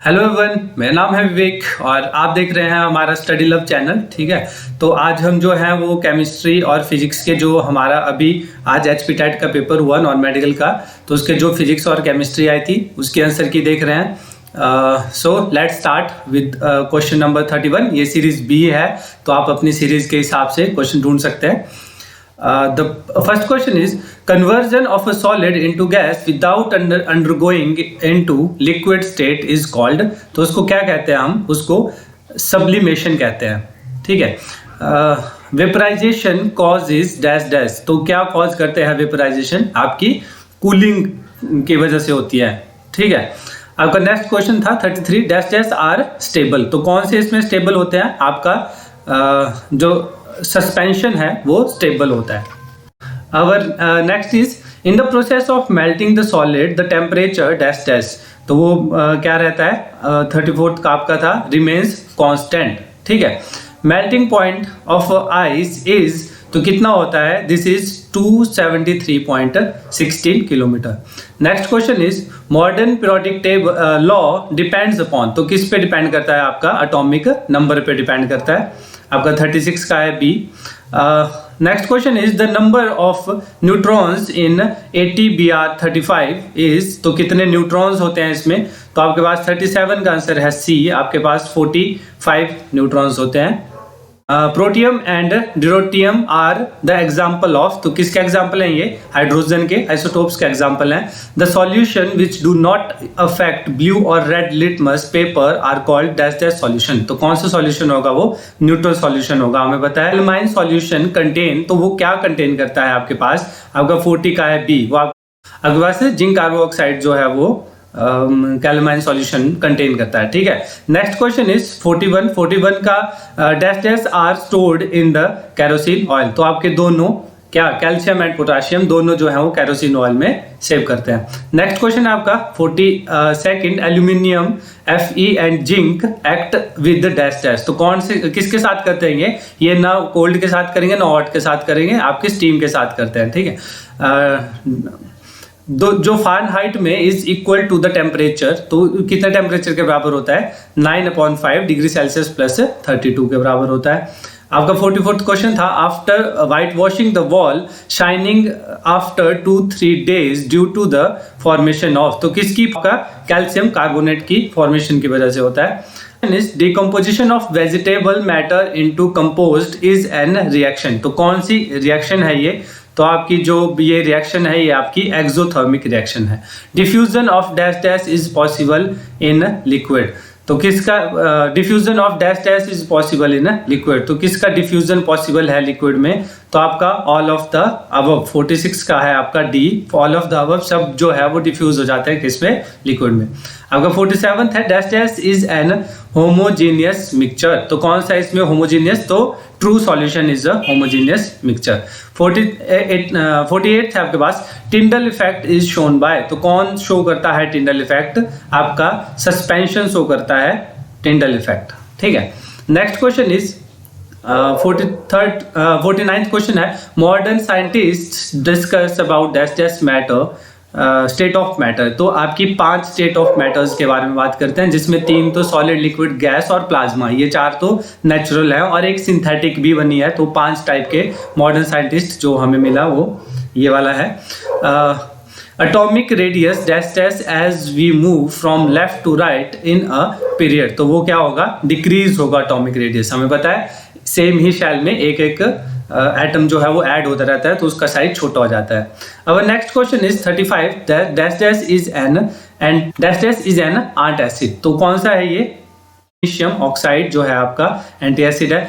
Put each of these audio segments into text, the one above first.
Hello everyone, मेरा नाम है विवेक और आप देख रहे हैं हमारा स्टडी लव चैनल। ठीक है, तो आज हम जो है वो केमिस्ट्री और फिजिक्स के जो हमारा अभी आज एचपी टेट का पेपर हुआ नॉन मेडिकल का, तो उसके जो फिजिक्स और केमिस्ट्री आई थी उसके आंसर की देख रहे हैं। So let's start with question number 31। ये सीरीज बी है, तो आप अपनी सीरीज के हिसाब से क्वेश्चन ढूंढ सकते हैं। The first question is conversion of a solid into gas without undergoing into liquid state is called। तो उसको क्या कहते हैं? हम उसको sublimation कहते हैं। ठीक है, वेपराइजेशन causes dash dash। तो क्या कॉज करते हैं वेपराइजेशन? आपकी कूलिंग की वजह से होती है। ठीक है, आपका नेक्स्ट क्वेश्चन था 33 डैश डैश आर स्टेबल। तो कौन से इसमें स्टेबल होते हैं? आपका जो सस्पेंशन है वो स्टेबल होता है। Our next is in the process of melting the solid the temperature dash dash. तो वो क्या रहता है? 34th का आपका था रिमेन्स कांस्टेंट। ठीक है, melting point of ice is, तो कितना होता है? This is 273.16 kilometre. Next question is modern periodic law depends upon. तो किस पे डिपेंड करता है? आपका एटॉमिक नंबर पे डिपेंड करता है। आपका 36 का है B. Next question is the number of neutrons in ATBR35 is, तो कितने न्यूट्रॉन्स होते हैं इसमें? तो आपके पास 37 का आंसर है सी। आपके पास 45 न्यूट्रॉन्स होते हैं। Protium and deuterium are the example of, तो किसके एग्जाम्पल हैं ये? हाइड्रोजन के आइसोटोप्स के एग्जाम्पल हैं। The solution which do not affect blue और red litmus paper are called dash dash solution. तो कौन सा सॉल्यूशन होगा? वो न्यूट्रल सॉल्यूशन होगा। हमें बताया एल्माइन सॉल्यूशन कंटेन, तो वो क्या कंटेन करता है? आपके पास आपका 40 का है बी। वो आपके पास जिंक कार्बोक्साइड जो है वो कैल्माइन सॉल्यूशन कंटेन करता है। ठीक है, नेक्स्ट क्वेश्चन इज 41 का dash dash are stored in the kerosene oil. तो आपके दोनों क्या, कैल्शियम एंड पोटाशियम दोनों जो है वो केरोसिन ऑयल में सेव करते हैं। नेक्स्ट क्वेश्चन है आपका 42 aluminium Fe and zinc act with dash dash. तो कौन से किसके साथ करते हैं ये ना कोल्ड के साथ करेंगे ना हॉट के साथ करेंगे, आपके स्टीम के साथ करते हैं। ठीक है, जो फ़ारेनहाइट में is equal to the temperature, तो कितने टेम्परेचर के बराबर होता है? 9/5 डिग्री सेल्सियस प्लस 32 के बराबर होता है। आपका 44th क्वेश्चन था after white washing the wall shining after 2-3 days due to the formation of, तो किसकी? का कैल्शियम कार्बोनेट की फॉर्मेशन की वजह से होता है। Decomposition of vegetable matter into composed is an reaction. तो कौन सी रिएक्शन है ये? तो आपकी जो ये रिएक्शन है ये आपकी एक्सोथर्मिक रिएक्शन है। Diffusion of dash dash is possible in liquid. तो किसका diffusion of dash dash is possible in liquid? तो किसका डिफ्यूजन पॉसिबल है लिक्विड में? तो आपका ऑल ऑफ द अबव। 46 का है आपका D. All of the above सब जो है वो डिफ्यूज हो जाता है किसमें? लिक्विड में। आपका 47 है dash dash is an homogeneous mixture. तो कौन सा इसमें होमोजीनियस? तो true solution is a homogeneous mixture. 48 है आपके पास Tyndall effect is shown by. तो कौन शो करता है टिंडल इफेक्ट? आपका सस्पेंशन शो करता है टिंडल इफेक्ट। ठीक है, next question is 49th question है modern scientist discuss about dash dash matter state of matter. तो आपकी 5 स्टेट ऑफ मैटर्स के बारे में बात करते हैं, जिसमें 3 तो सॉलिड, लिक्विड, गैस और प्लाज्मा। ये 4 तो नेचुरल है और एक सिंथेटिक भी बनी है। तो 5 टाइप के मॉडर्न साइंटिस्ट जो हमें मिला वो ये वाला है। Atomic radius dash dash as we move from left to right in a period. तो वो क्या होगा? डिक्रीज होगा एटॉमिक रेडियस। हमें पता है सेम ही शेल में एक एक एटम जो है वो ऐड होता रहता है, तो उसका साइज छोटा हो जाता है। अब next question is 35 dash dash is an and dash dash is an antacid. तो कौन सा है ये? मैग्नीशियम ऑक्साइड जो है आपका एंटी एसिड है।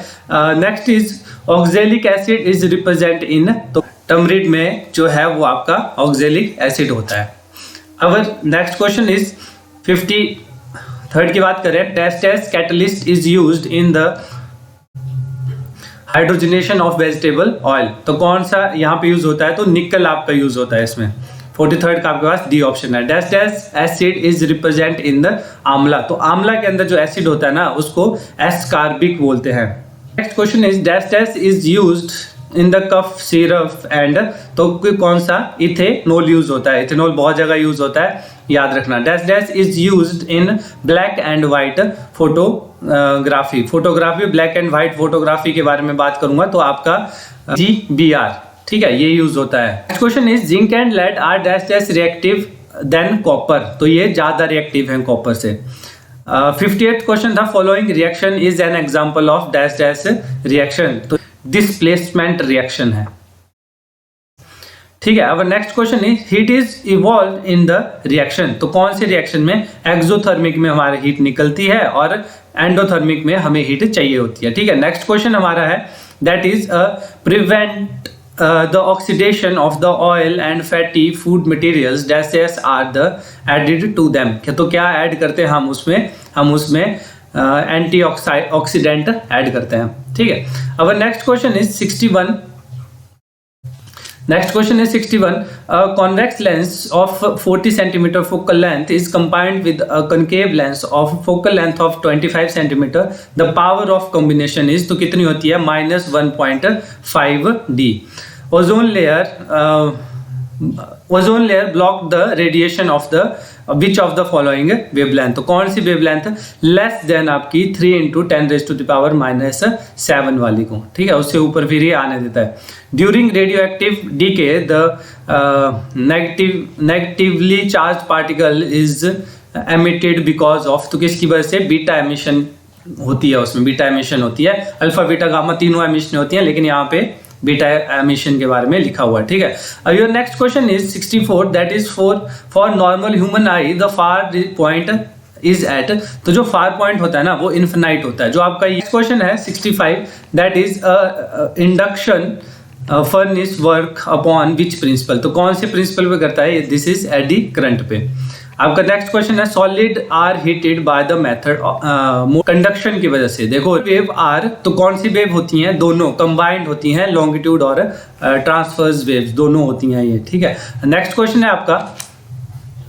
Next is oxalic acid is represent in, तो टर्मरिड में जो है वो आपका ऑक्जेलिक एसिड होता है। अब नेक्स्ट क्वेश्चन इज 53 की बात करें dash dash catalyst is used in the hydrogenation of vegetable oil. तो कौन सा यहाँ पे यूज होता है? तो निकल आपका यूज होता है इसमें। 43rd का आपके पास डी ऑप्शन है। Dash dash acid is represent in the आंवला। तो आंवला के अंदर जो एसिड होता है ना उसको एस्कार्बिक बोलते हैं। Next question is dash dash is used in the cough syrup and, तो कौन सा? इथेनॉल यूज होता है। इथेनॉल बहुत जगह यूज होता है याद रखना। Dash dash is used in black and white photography. Photography, black and white photography के बारे में बात करूंगा तो आपका GBR, ठीक है, ये यूज होता है। Next question is zinc and lead are dash dash reactive than copper, तो ये ज्यादा रिएक्टिव है कॉपर से। 58th क्वेश्चन था following reaction is an example of dash dash reaction, तो डिस्प्लेसमेंट रिएक्शन है, ठीक है। अब next question is heat is evolve in the reaction, तो कौन से रिएक्शन में? एक्सोथर्मिक में हमारी हीट निकलती है और एंडोथर्मिक में हमें हीट चाहिए होती है, ठीक है। नेक्स्ट क्वेश्चन हमारा है that is prevent the oxidation of the oil and fatty food materials dash dash are the added to them, तो क्या ऐड करते हैं हम उसमें एंटी ऑक्सीडेंट ऐड करते हैं, ठीक है। अब next question is 61। Next question is 61. A convex lens of 40 cm focal length is combined with a concave lens of focal length of 25 cm. The power of combination is, तो कितनी होती है? -1.5D. Ozone layer block the radiation of the which of the following wavelength, तो कौन सी wavelength? Less than आपकी 3 × 10⁻⁻7 वाली को, ठीक है, उससे ऊपर फिर ये आने देता है। During radioactive decay the negatively charge particle is emitted because of, तो किसकी वजह से? बीटा एमिशन होती है, उसमें बीटा एमिशन होती है। अल्फा बीटा गामा तीनों एमिशन होती हैं, लेकिन यहाँ पे बीटा एमिशन के बारे में लिखा हुआ है, ठीक है। अब your next question is 64 that is for normal human eye the far point is at, तो जो फार पॉइंट होता है ना वो इन्फिनाइट होता है। जो आपका नेक्स्ट क्वेश्चन है 65 that is induction furnace work upon which principle, तो कौन से प्रिंसिपल पे करता है? दिस इज एडी करंट पे। आपका नेक्स्ट क्वेश्चन है solid are heated by the method conduction की वजह से। देखो वेव आर, तो कौन सी वेव होती हैं? दोनों कंबाइंड होती हैं, लॉन्गिट्यूड और ट्रांसवर्स वेव्स दोनों होती हैं ये, ठीक है। नेक्स्ट क्वेश्चन है आपका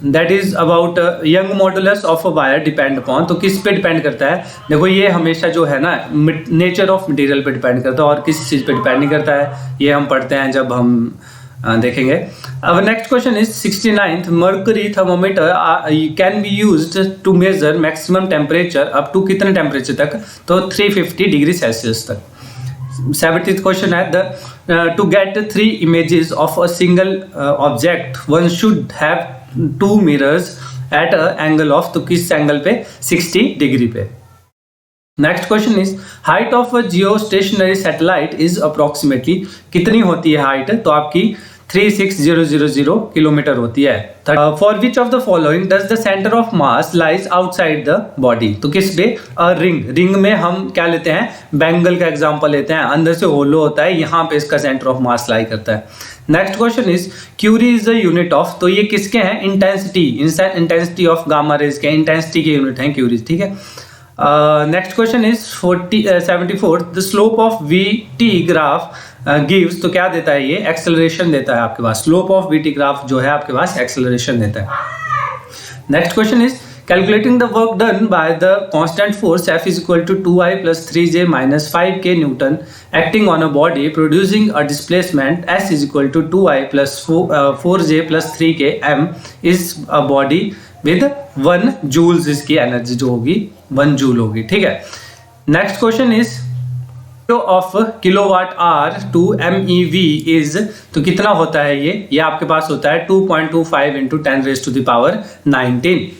that is about young modulus of a wire depend upon, तो किस पे डिपेंड करता है? देखो ये हमेशा जो है ना नेचर ऑफ मटेरियल पे डिपेंड करता है और किसी चीज पे डिपेंड नहीं करता है, ये हम पढ़ते हैं जब हम देखेंगे। अब next question is 69th mercury thermometer can be used to measure maximum temperature up to कितने टेम्परेचर तक? तो 350 डिग्री सेल्सियस तक। 70th क्वेश्चन है to get 3 images of a single object one should have 2 mirrors at a angle of, तो किस angle पे? 60 degree पे। Next question is height of a geostationary satellite is approximately, कितनी होती है height? तो आपकी 36000 किलोमीटर होती है। For which of the following does the centre of mass lies outside the body, तो किस पे? रिंग में हम क्या लेते हैं? बैंगल का एग्जांपल लेते हैं, अंदर से होलो होता है, यहाँ पे इसका सेंटर ऑफ मास लाई करता है। Next question is curie is the unit of, तो ये किसके हैं? इंटेंसिटी ऑफ गामा रेज के इंटेंसिटी के यूनिट हैं क्यूरीज, ठीक है। Next question is 74 the slope of VT graph gives, तो क्या देता है ये? एक्सेलरेशन देता है आपके पास। स्लोप ऑफ VT ग्राफ जो है आपके पास एक्सेलरेशन देता है। Next question is calculating the work done by the constant force F is equal to 2I + 3J - 5K newton acting on a body producing a displacement S is equal to 2I + 4J + 3K m is a body with 1 joules, इसकी energy जो होगी 1 joule होगी, ठीक है। Next question is of kilowatt hour to MeV is, तो कितना होता है ये आपके पास होता है 2.25 × 10⁻19।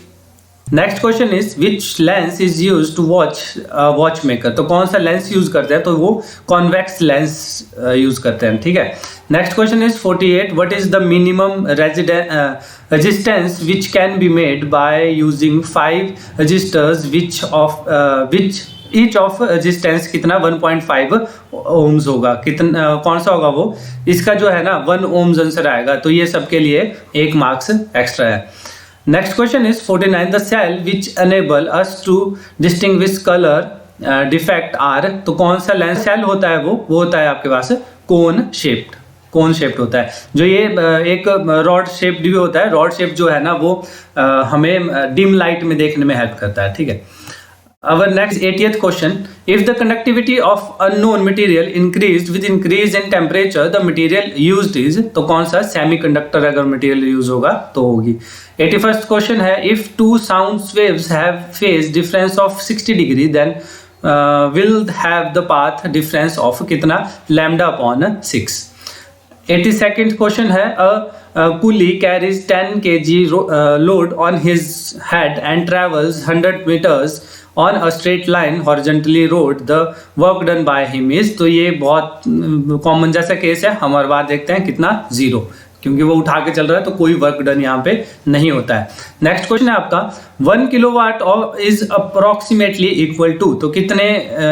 Next question is which lens is use to watch maker, तो कौन सा लेंस यूज करते हैं? तो वो कॉन्वेक्स लेंस यूज करते हैं, ठीक है। Next question is 48 what is the minimum resistance which can be made by using 5 resistors which each of resistance कितना? 1.5 ओम्स होगा। कितना कौन सा होगा वो? इसका जो है ना 1 ओम्स आंसर आएगा, तो ये सबके लिए 1 मार्क्स एक्स्ट्रा है। Next question is 49 the cell which enable us to distinguish colour defect are, तो कौन सा लेंस सेल होता है? वो होता है आपके पास कोन शेप्ड होता है। जो ये एक रॉड शेप्ड भी होता है, रॉड शेप जो है ना वो हमें डिम लाइट में देखने में हेल्प करता है, ठीक है। Our next 80th question, if the conductivity of unknown material increased with increase in temperature, the material used is, तो कौन सा semiconductor अगर material use होगा तो होगी। 81st question है, if two sound waves have phase difference of 60 degree, then will have the path difference of कितना lambda upon 6। 82nd question है, a coolie carries 10 kg load on his head and travels 100 meters on a straight line horizontally road, the work done by him is, तो ये बहुत common जैसा case है, हम हर बार देखते हैं कितना 0, क्योंकि वो उठा के चल रहा है तो कोई वर्क डन यहाँ पे नहीं होता है। नेक्स्ट क्वेश्चन है आपका 1 kilowatt is approximately equal to, तो कितने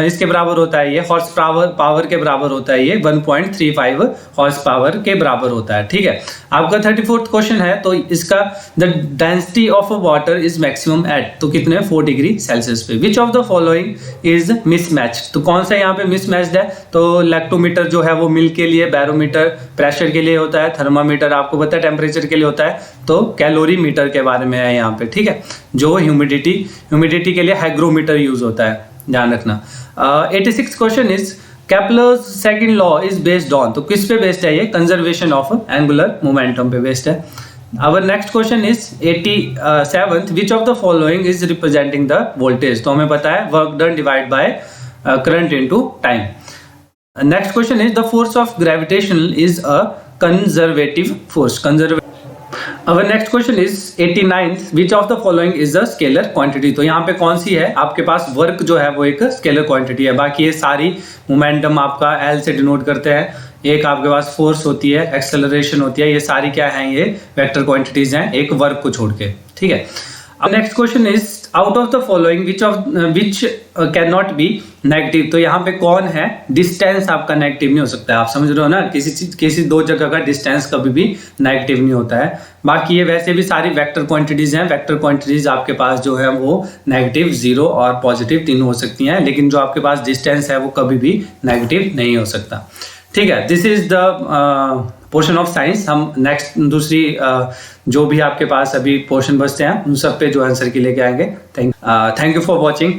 इसके बराबर होता है, ये हॉर्स पावर के बराबर होता है, ये 1.35 हॉर्स पावर के बराबर होता है। ठीक है, आपका 34th क्वेश्चन है, तो इसका the density of water is maximum at, तो कितने 4 डिग्री सेल्सियस पे। Which of the following is mismatched, तो कौन सा यहाँ पे मिसमैच्ड है, तो लैक्टोमीटर जो है वो मिल्क के लिए, बैरोमीटर प्रेशर के लिए होता है, थर्मामीटर आपको पता है टेम्परेचर के लिए होता है, तो कैलोरी मीटर के बारे में है यहाँ पे। ठीक है, जो ह्यूमिडिटी के लिए हाइग्रोमीटर यूज होता है, ध्यान रखना। 86 question is Kepler's second law is based on, तो किस पे बेस्ड है ये, कंजर्वेशन ऑफ एंगुलर मोमेंटम पे बेस्ड है। Our next question is 87th, which of the following is representing the voltage, तो हमें पता है work done divide by current into time. Next question is the force of gravitation is a conservative force, Our next question is 89th, which of the following is a scalar quantity, तो यहाँ पे कौन सी है, आपके पास work जो है वो एक स्केलर क्वांटिटी है, बाकी ये सारी मोमेंटम आपका L से डिनोट करते हैं, एक आपके पास फोर्स होती है, एक्सेलरेशन होती है, ये सारी क्या है, ये वेक्टर क्वांटिटीज हैं एक वर्क को छोड़ के। ठीक है, अब next question is out of the following which can not be negative, तो यहाँ पे कौन है, डिस्टेंस आपका नेगेटिव नहीं हो सकता है, आप समझ रहे हो ना, किसी दो जगह का डिस्टेंस कभी भी नेगेटिव नहीं होता है। बाकी ये वैसे भी सारी वेक्टर क्वांटिटीज हैं, वेक्टर क्वांटिटीज आपके पास जो है वो नेगेटिव, 0 और पॉजिटिव तीनों हो सकती हैं, लेकिन जो आपके पास डिस्टेंस है वो कभी भी नेगेटिव नहीं हो सकता। ठीक है, this is the portion of science. हम नेक्स्ट दूसरी जो भी आपके पास अभी पोर्शन बचते हैं उन सब पे जो आंसर की लेके आएंगे। Thank you for watching.